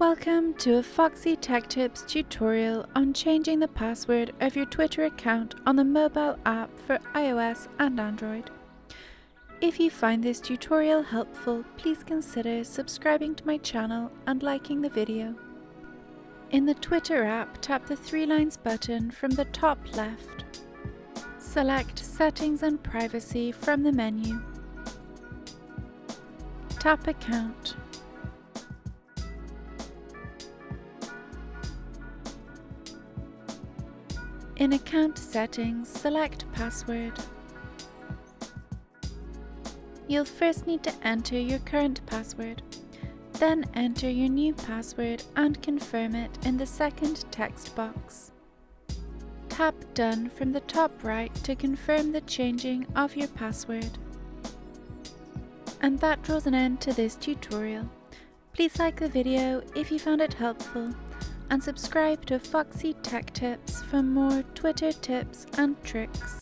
Welcome to a Foxy Tech Tips tutorial on changing the password of your Twitter account on the mobile app for iOS and Android. If you find this tutorial helpful, please consider subscribing to my channel and liking the video. In the Twitter app, tap the three lines button from the top left. Select Settings and Privacy from the menu. Tap Account. In Account Settings, select Password. You'll first need to enter your current password. Then enter your new password and confirm it in the second text box. Tap Done from the top right to confirm the changing of your password. And that draws an end to this tutorial. Please like the video if you found it helpful, and subscribe to Foxy Tech Tips for more Twitter tips and tricks.